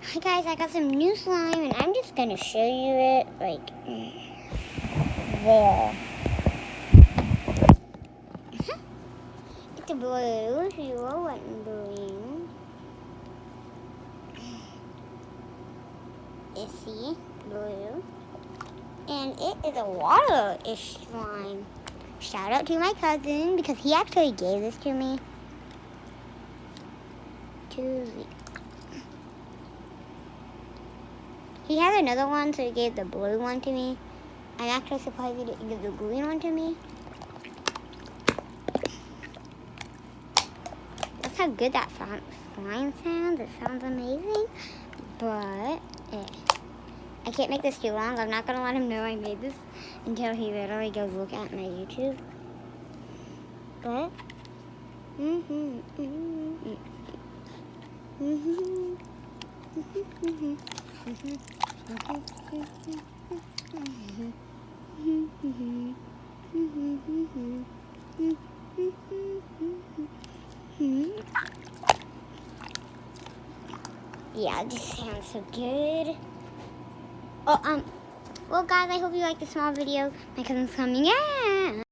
Hi guys, I got some new slime and I'm just gonna show you it like there. It's a blue, yellow, and green. You see, blue. And it is a water-ish slime. Shout out to my cousin because he actually gave this to me. He has another one, so he gave the blue one to me. I'm actually surprised he didn't give the green one to me. That's how good that slime sounds. It sounds amazing. But I can't make this too long. I'm not going to let him know I made this until he literally goes look at my YouTube. But, yeah, this sounds so good. Oh, well guys, I hope you liked the small video. My cousin's coming in.